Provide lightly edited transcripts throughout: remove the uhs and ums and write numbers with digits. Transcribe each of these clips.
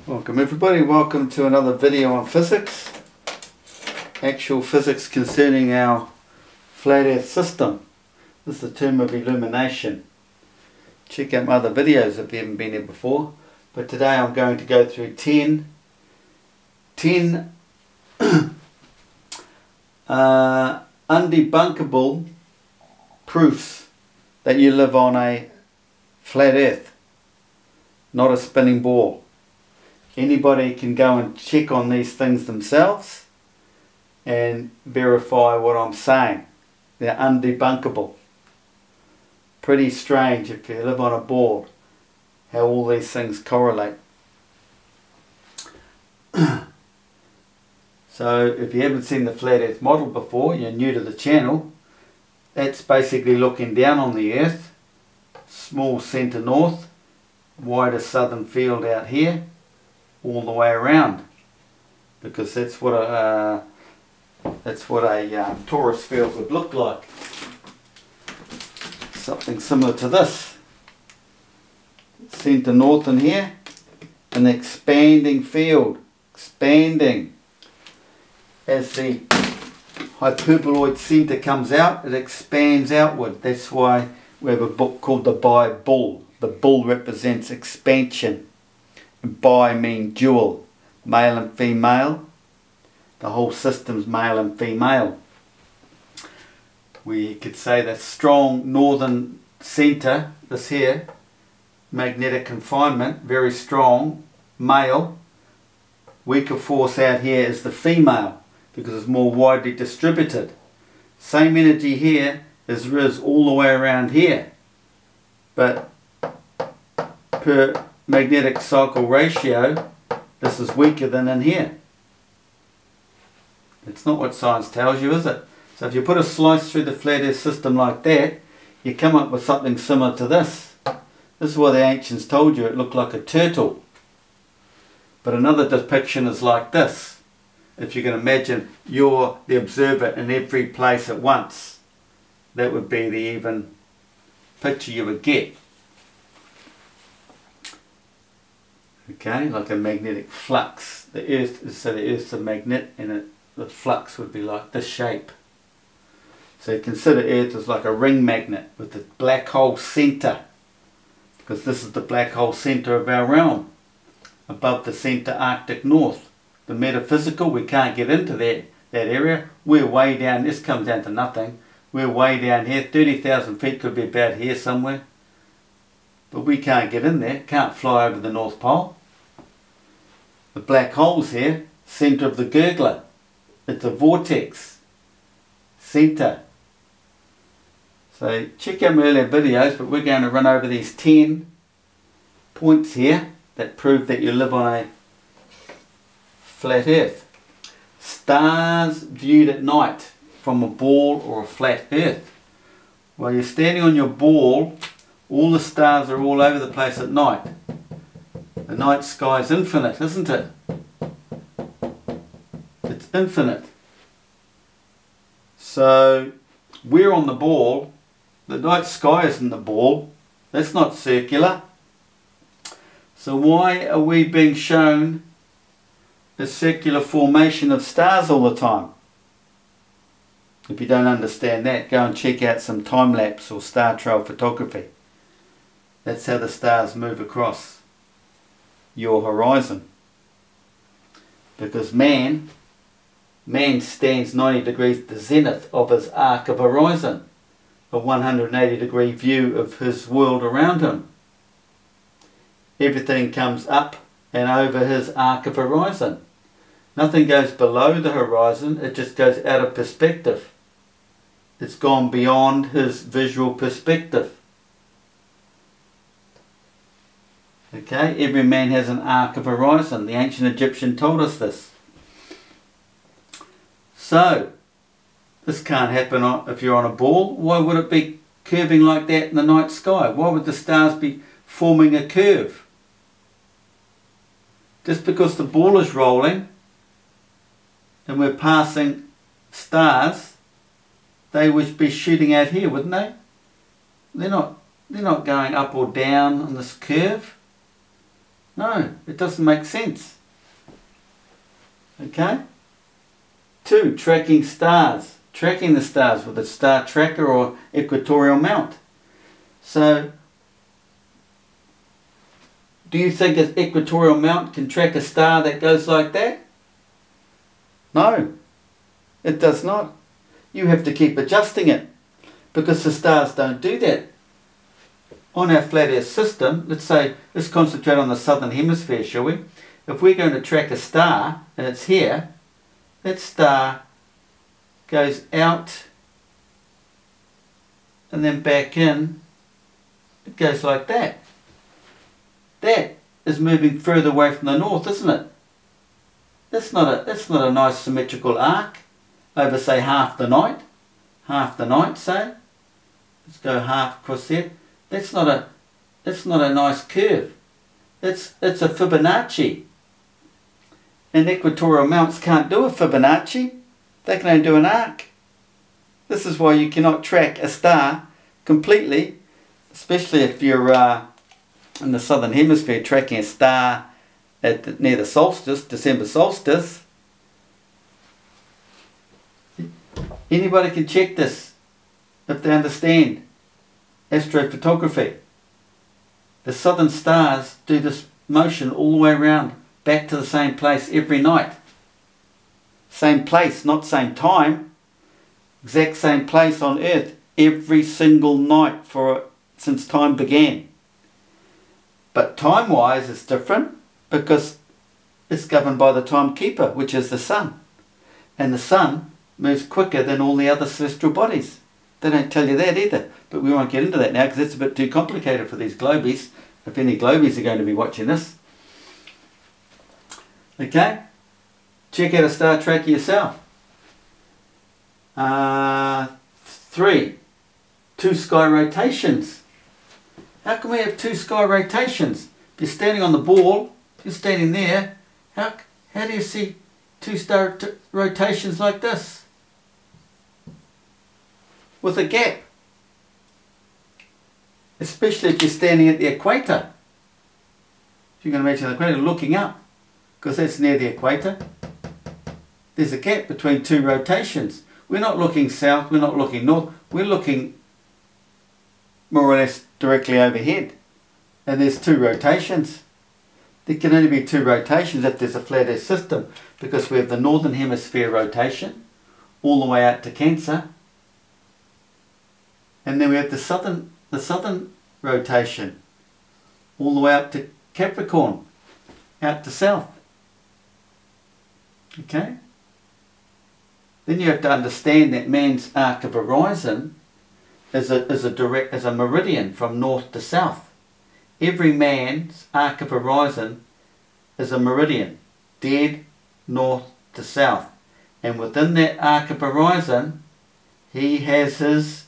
Welcome everybody, welcome to another video on physics. Actual physics concerning our flat earth system. This is the term of illumination. Check out my other videos if you haven't been here before. But today I'm going to go through 10 undebunkable proofs that you live on a flat earth, not a spinning ball. Anybody can go and check on these things themselves and verify what I'm saying. They're undebunkable. Pretty strange if you live on a ball how all these things correlate. So if you haven't seen the flat earth model before, you're new to the channel, that's basically looking down on the earth, small centre north, wider southern field out here, all the way around, because that's what a torus field would look like. Something similar to this. Centre north in here, an expanding field, expanding. As the hyperboloid centre comes out, it expands outward. That's why we have a book called the bi-bull. The bull represents expansion. Bi means dual, male and female. The whole system's male and female. We could say the strong northern centre, this here, magnetic confinement, very strong, male. Weaker force out here is the female, because it's more widely distributed. Same energy here as there is all the way around here, but per magnetic cycle ratio, this is weaker than in here. It's not what science tells you, is it? So if you put a slice through the flat earth system like that, you come up with something similar to this. This is why the ancients told you it looked like a turtle. But another depiction is like this. If you can imagine you're the observer in every place at once, that would be the even picture you would get. Okay, like a magnetic flux. The Earth's a magnet, and the flux would be like this shape. So consider Earth as like a ring magnet with the black hole centre, because this is the black hole centre of our realm, above the centre Arctic North. The metaphysical, we can't get into that area. We're way down, this comes down to nothing. We're way down here, 30,000 feet, could be about here somewhere. But we can't get in there, can't fly over the North Pole. The black hole's here, centre of the gurgler. It's a vortex, centre. So check out my earlier videos, but we're going to run over these 10 points here that prove that you live on a flat earth. Stars viewed at night from a ball or a flat earth. While you're standing on your ball, all the stars are all over the place at night. The night sky is infinite, isn't it? It's infinite. So we're on the ball. The night sky isn't the ball. That's not circular. So why are we being shown the circular formation of stars all the time? If you don't understand that, go and check out some time-lapse or star trail photography. That's how the stars move across your horizon. Because man stands 90 degrees at the zenith of his arc of horizon, a 180 degree view of his world around him. Everything comes up and over his arc of horizon. Nothing goes below the horizon, it just goes out of perspective. It's gone beyond his visual perspective. Okay, every man has an arc of horizon. The ancient Egyptian told us this. So, this can't happen if you're on a ball. Why would it be curving like that in the night sky? Why would the stars be forming a curve? Just because the ball is rolling and we're passing stars, they would be shooting out here, wouldn't they? They're not going up or down on this curve. No, it doesn't make sense. Okay? 2, tracking stars. Tracking the stars with a star tracker or equatorial mount. So, do you think an equatorial mount can track a star that goes like that? No, it does not. You have to keep adjusting it because the stars don't do that. On our flat earth system, let's concentrate on the southern hemisphere, shall we? If we're going to track a star and it's here, that star goes out and then back in. It goes like that. That is moving further away from the north, isn't it? That's not a nice symmetrical arc over, say, half the night. Half the night, say. Let's go half across there. That's not a nice curve. It's a Fibonacci. And equatorial mounts can't do a Fibonacci. They can only do an arc. This is why you cannot track a star completely, especially if you're in the southern hemisphere tracking a star near the solstice, December solstice. Anybody can check this if they understand astrophotography. The southern stars do this motion all the way around, back to the same place every night. Same place, not same time. Exact same place on Earth every single night since time began. But time-wise it's different because it's governed by the timekeeper, which is the sun. And the sun moves quicker than all the other celestial bodies. They don't tell you that either, but we won't get into that now because it's a bit too complicated for these globies, if any globies are going to be watching this. Okay? Check out a star tracker yourself. 3, 2 sky rotations. How can we have 2 sky rotations? If you're standing on the ball, you're standing there, how do you see 2 star rotations like this? With a gap. Especially if you're standing at the equator. If you can imagine the equator looking up, because that's near the equator. There's a gap between 2 rotations. We're not looking south, we're not looking north, we're looking more or less directly overhead. And there's 2 rotations. There can only be 2 rotations if there's a flat earth system, because we have the northern hemisphere rotation all the way out to Cancer, and then we have the southern rotation all the way up to Capricorn, out to south. Okay? Then you have to understand that man's arc of horizon is a meridian from north to south. Every man's arc of horizon is a meridian, dead north to south. And within that arc of horizon, he has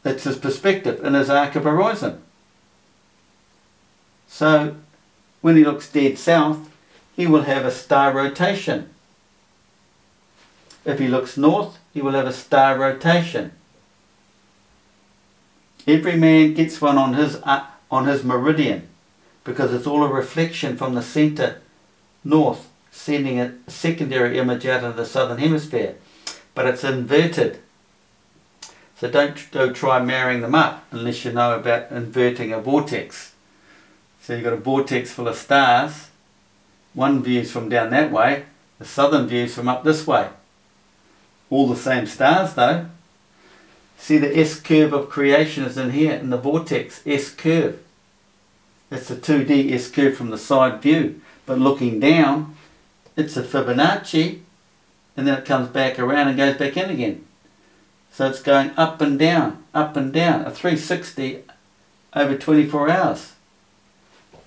that's his perspective in his arc of horizon. So when he looks dead south, he will have a star rotation. If he looks north, he will have a star rotation. Every man gets one on his meridian, because it's all a reflection from the centre north, sending a secondary image out into the southern hemisphere. But it's inverted. So don't go try marrying them up unless you know about inverting a vortex. So you've got a vortex full of stars. One view's from down that way, the southern view's from up this way. All the same stars though. See, the S-curve of creation is in here, in the vortex, S-curve. That's a 2D S-curve from the side view. But looking down, it's a Fibonacci, and then it comes back around and goes back in again. So it's going up and down, a 360 over 24 hours.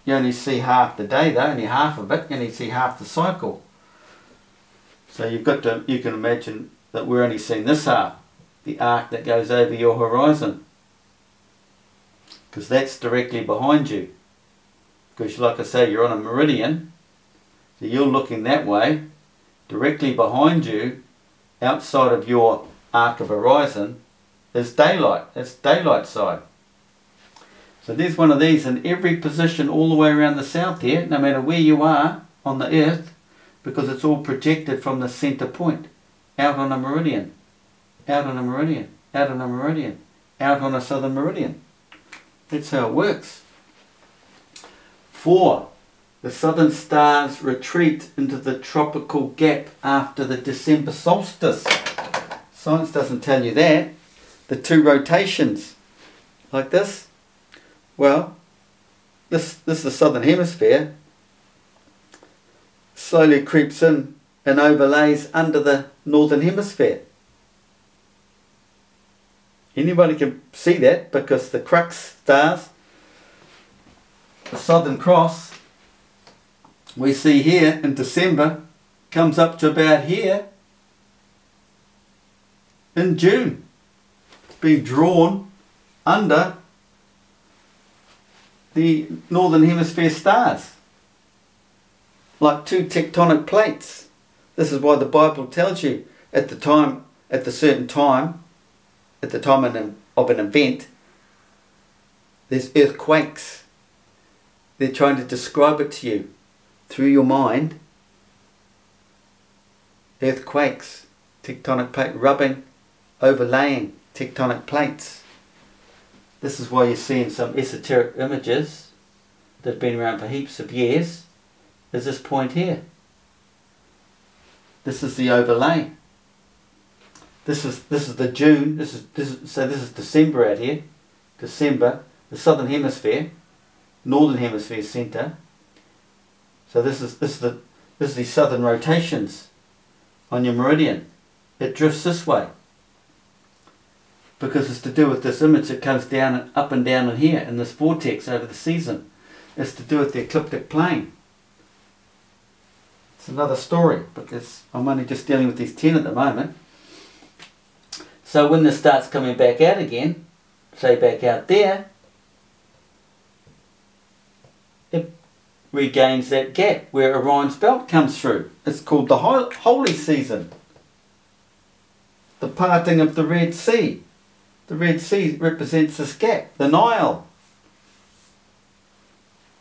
You only see half the day though, only half of it, you only see half the cycle. So you can imagine that we're only seeing this half, the arc that goes over your horizon. Because that's directly behind you. Because like I say, you're on a meridian, so you're looking that way. Directly behind you, outside of your arc of horizon, is daylight. That's daylight side. So there's one of these in every position all the way around the south here, no matter where you are on the earth, because it's all projected from the centre point, out on a meridian, out on a meridian, out on a meridian, out on a southern meridian. That's how it works. 4. The southern stars retreat into the tropical gap after the December solstice. Science doesn't tell you that. The 2 rotations, like this. Well, this is the southern hemisphere. Slowly creeps in and overlays under the northern hemisphere. Anybody can see that because the crux stars, the Southern Cross, we see here in December, comes up to about here in June. It's being drawn under the Northern Hemisphere stars, like 2 tectonic plates. This is why the Bible tells you at the time, at the certain time, at the time of an event, there's earthquakes. They're trying to describe it to you through your mind. Earthquakes, tectonic plate rubbing, overlaying tectonic plates. This is why you're seeing some esoteric images that have been around for heaps of years. Is this point here. This is the overlay. This is the June. This is December out here. December, the southern hemisphere, northern hemisphere centre. So this is the southern rotations on your meridian. It drifts this way because it's to do with this image that comes down, up and down in here in this vortex over the season. It's to do with the ecliptic plane. It's another story, but I'm only just dealing with these 10 at the moment. So when this starts coming back out again, say back out there, it regains that gap where Orion's Belt comes through. It's called the holy season. The parting of the Red Sea. The Red Sea represents this gap, the Nile.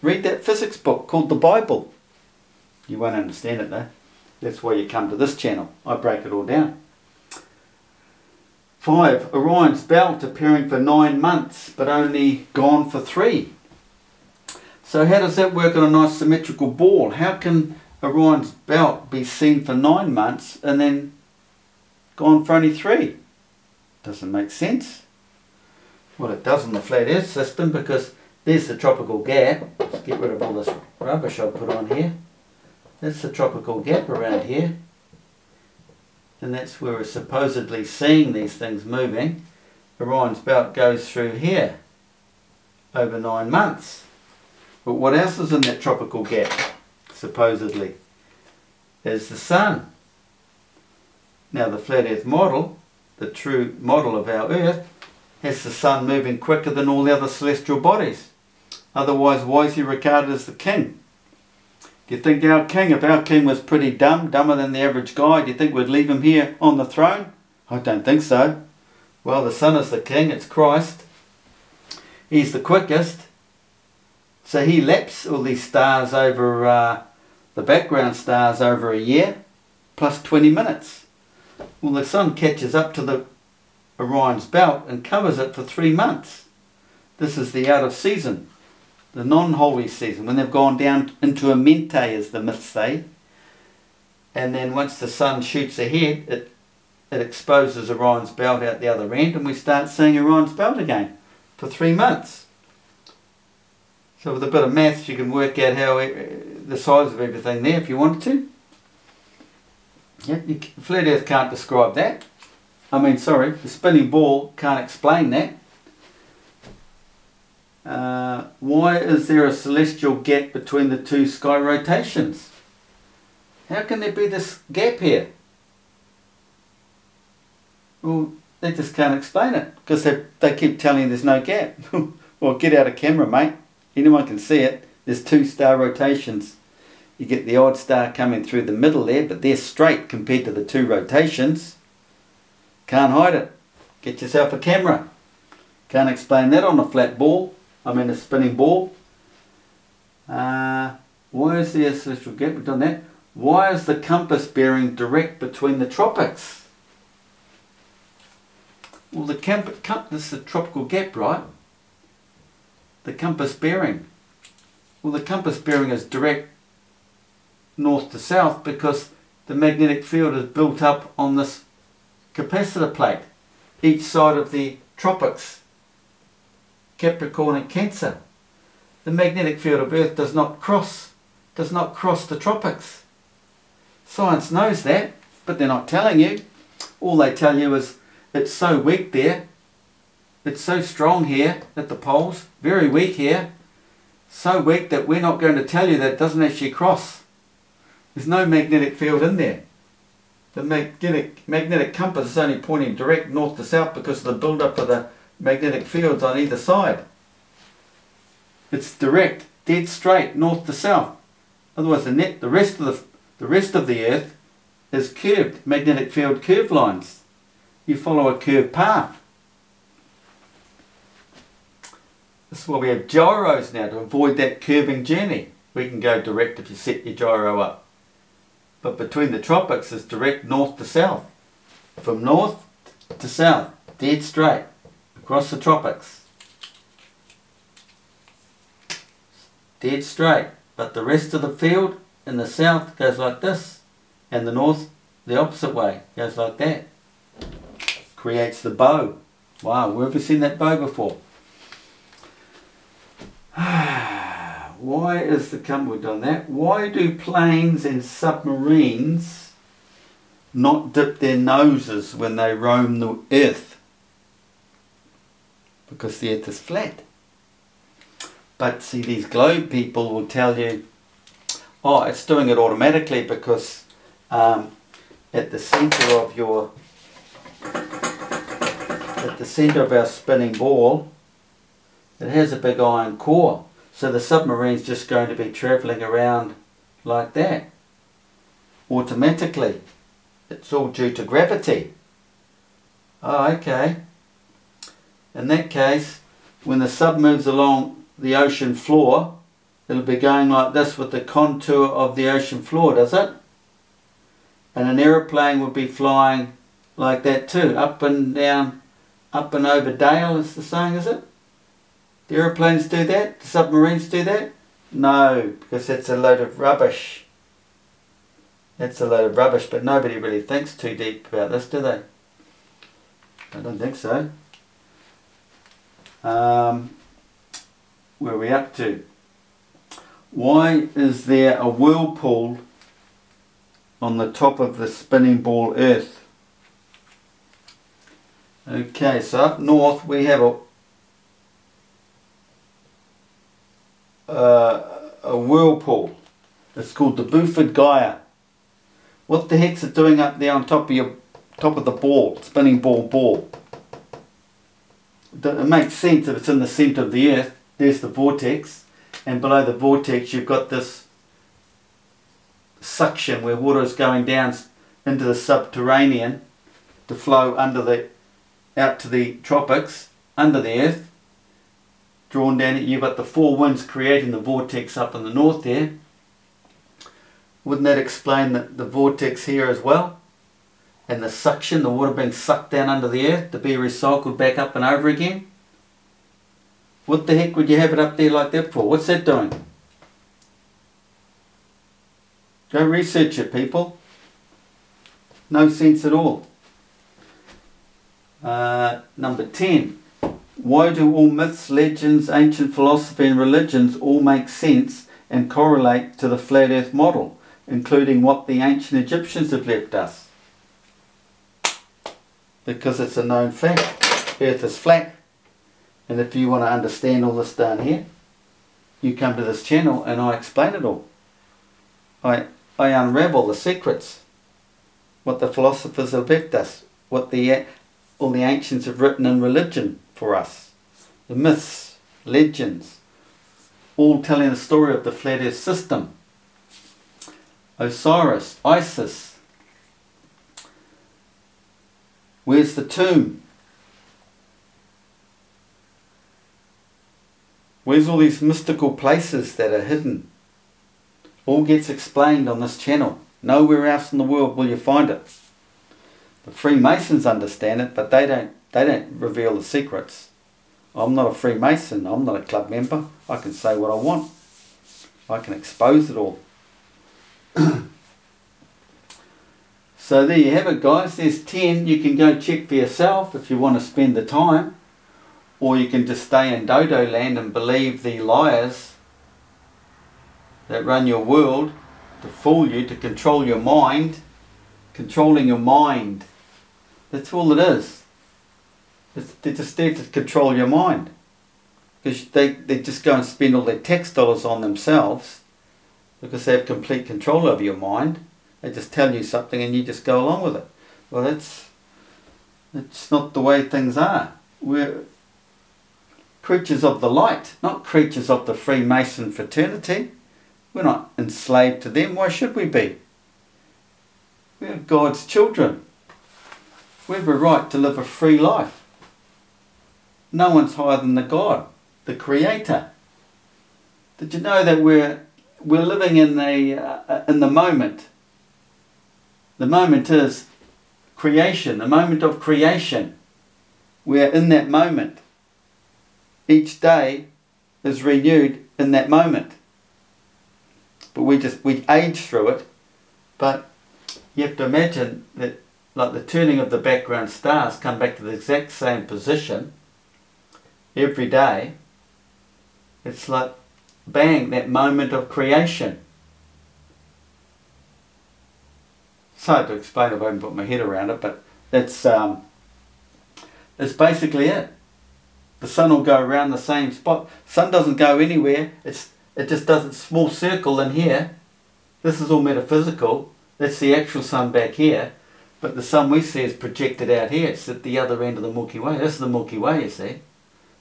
Read that physics book called the Bible. You won't understand it though. That's why you come to this channel. I break it all down. 5. Orion's Belt appearing for 9 months but only gone for 3. So how does that work on a nice symmetrical ball? How can Orion's Belt be seen for 9 months and then gone for only 3? Doesn't make sense. Well, it does on the flat earth system because there's the tropical gap. Let's get rid of all this rubbish I've put on here. That's the tropical gap around here. And that's where we're supposedly seeing these things moving. Orion's Belt goes through here over 9 months. But what else is in that tropical gap, supposedly? Is the sun. Now the flat earth model, the true model of our earth, has the sun moving quicker than all the other celestial bodies. Otherwise, why is he regarded as the king? Do you think our king, if our king was pretty dumber than the average guy, do you think we'd leave him here on the throne? I don't think so. Well, the sun is the king, it's Christ. He's the quickest. So he laps all these stars over, the background stars over a year, plus 20 minutes. Well, the sun catches up to the Orion's Belt and covers it for 3 months. This is the out of season. The non-holy season, when they've gone down into a mente, as the myths say. And then once the sun shoots ahead, it exposes Orion's Belt out the other end, and we start seeing Orion's Belt again for 3 months. So with a bit of maths, you can work out how the size of everything there if you wanted to. Yep, flat earth can't describe that. I mean, sorry, the spinning ball can't explain that. Why is there a celestial gap between the 2 sky rotations? How can there be this gap here? Well, they just can't explain it because they keep telling you there's no gap. Well, get out of camera, mate. Anyone can see it. There's 2 star rotations. You get the odd star coming through the middle there, but they're straight compared to the 2 rotations. Can't hide it. Get yourself a camera. Can't explain that on a flat ball. a spinning ball. Why is there a celestial gap? We've done that. Why is the compass bearing direct between the tropics? Well, this is the tropical gap, right? The compass bearing. Well, the compass bearing is direct north to south because the magnetic field is built up on this capacitor plate, each side of the tropics, Capricorn and Cancer. The magnetic field of Earth does not cross the tropics. Science knows that, but they're not telling you. All they tell you is it's so weak there, it's so strong here at the poles, very weak here, so weak that we're not going to tell you that it doesn't actually cross. There's no magnetic field in there. The magnetic compass is only pointing direct north to south because of the build-up of the magnetic fields on either side. It's direct, dead straight, north to south. Otherwise, the rest of the Earth is curved, magnetic field curve lines. You follow a curved path. This is why we have gyros now, to avoid that curving journey. We can go direct if you set your gyro up. But between the tropics is direct north to south. From north to south, dead straight, across the tropics. Dead straight. But the rest of the field in the south goes like this. And the north, the opposite way, goes like that. Creates the bow. Wow, where have you seen that bow before? Why is the company, we've done that. Why do planes and submarines not dip their noses when they roam the Earth? Because the Earth is flat. But see, these globe people will tell you, oh, it's doing it automatically because at the centre of our spinning ball, it has a big iron core. So the submarine's just going to be travelling around like that. Automatically. It's all due to gravity. Oh, okay. In that case, when the sub moves along the ocean floor, it'll be going like this with the contour of the ocean floor, does it? And an aeroplane would be flying like that too, up and down, up and over Dale is the saying, is it? The aeroplanes do that? The submarines do that? No, because that's a load of rubbish. That's a load of rubbish, but nobody really thinks too deep about this, do they? I don't think so. Where are we up to? Why is there a whirlpool on the top of the spinning ball Earth? Okay, so up north we have a whirlpool. It's called the Buford Gaia. What the heck's it doing up there on top of the ball, spinning ball? It makes sense if it's in the centre of the Earth. There's the vortex, and below the vortex you've got this suction where water is going down into the subterranean to flow out to the tropics under the Earth. Drawn down, you've got the four winds creating the vortex up in the north there. Wouldn't that explain the vortex here as well? And the suction, the water being sucked down under the Earth to be recycled back up and over again? What the heck would you have it up there like that for? What's that doing? Go research it, people. No sense at all. Number 10. Why do all myths, legends, ancient philosophy and religions all make sense and correlate to the flat earth model, including what the ancient Egyptians have left us? Because it's a known fact. Earth is flat. And if you want to understand all this down here, you come to this channel and I explain it all. I unravel the secrets. What the philosophers have left us. What all the ancients have written in religion for us. The myths, legends, all telling the story of the flat earth system. Osiris, Isis. Where's the tomb? Where's all these mystical places that are hidden? All gets explained on this channel. Nowhere else in the world will you find it. The Freemasons understand it, but they don't reveal the secrets. I'm not a Freemason. I'm not a club member. I can say what I want. I can expose it all. So there you have it, guys. There's 10. You can go check for yourself if you want to spend the time. Or you can just stay in dodo land and believe the liars that run your world to fool you, to control your mind. Controlling your mind. That's all it is. They're just there to control your mind. Because they just go and spend all their tax dollars on themselves because they have complete control over your mind. They just tell you something and you just go along with it. Well, that's not the way things are. We're creatures of the light, not creatures of the Freemason fraternity. We're not enslaved to them. Why should we be? We're God's children. We have a right to live a free life. No one's higher than the God, the Creator. Did you know that we're living in the moment? The moment is creation, the moment of creation. We're in that moment. Each day is renewed in that moment. But we age through it. But you have to imagine that, like the turning of the background stars come back to the exact same position every day. It's like, bang, that moment of creation. It's hard to explain if I haven't put my head around it, but that's basically it. The sun will go around the same spot. Sun doesn't go anywhere. It just does its small circle in here. This is all metaphysical. That's the actual sun back here. But the sun we see is projected out here. It's at the other end of the Milky Way. This is the Milky Way, you see.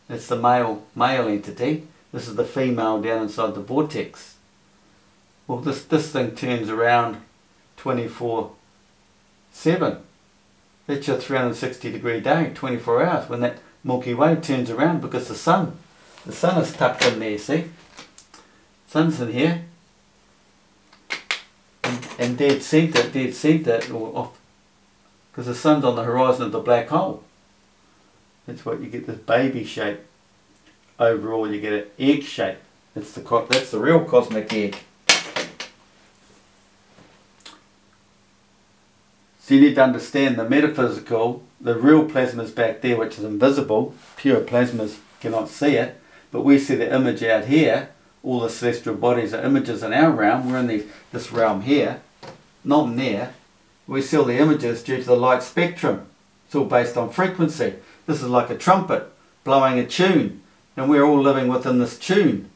That's the male entity. This is the female down inside the vortex. Well, this thing turns around 24/7. That's your 360-degree day, 24 hours, when that Milky Way turns around, because the sun is tucked in there, see? Sun's in here. And dead centre, or off, because the sun's on the horizon of the black hole. That's what you get, this baby shape. Overall, you get an egg shape. That's the real cosmic egg. So you need to understand the metaphysical, the real plasma is back there, which is invisible. Pure plasmas cannot see it, but we see the image out here. All the celestial bodies are images in our realm. We're in this realm here, not in there. We see all the images due to the light spectrum. It's all based on frequency. This is like a trumpet blowing a tune, and we're all living within this tune,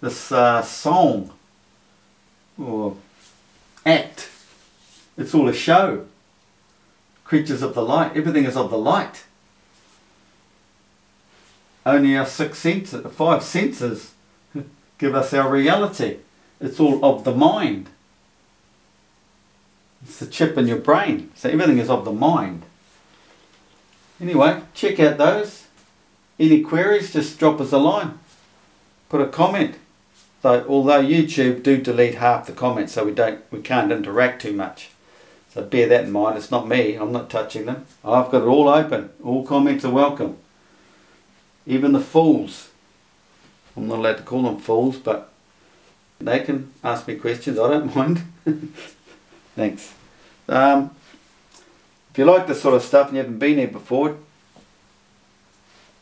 this song or act. It's all a show. Creatures of the light. Everything is of the light. Only our five senses give us our reality. It's all of the mind. It's the chip in your brain. So everything is of the mind. Anyway, check out those. Any queries, just drop us a line. Put a comment. So, although YouTube do delete half the comments, so we can't interact too much. So bear that in mind. It's not me. I'm not touching them. I've got it all open. All comments are welcome. Even the fools. I'm not allowed to call them fools, but they can ask me questions. I don't mind. Thanks. If you like this sort of stuff and you haven't been here before,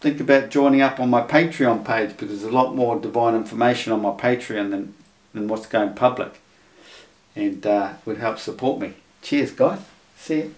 think about joining up on my Patreon page, because there's a lot more divine information on my Patreon than what's going public, and would help support me. Cheers, guys. See you.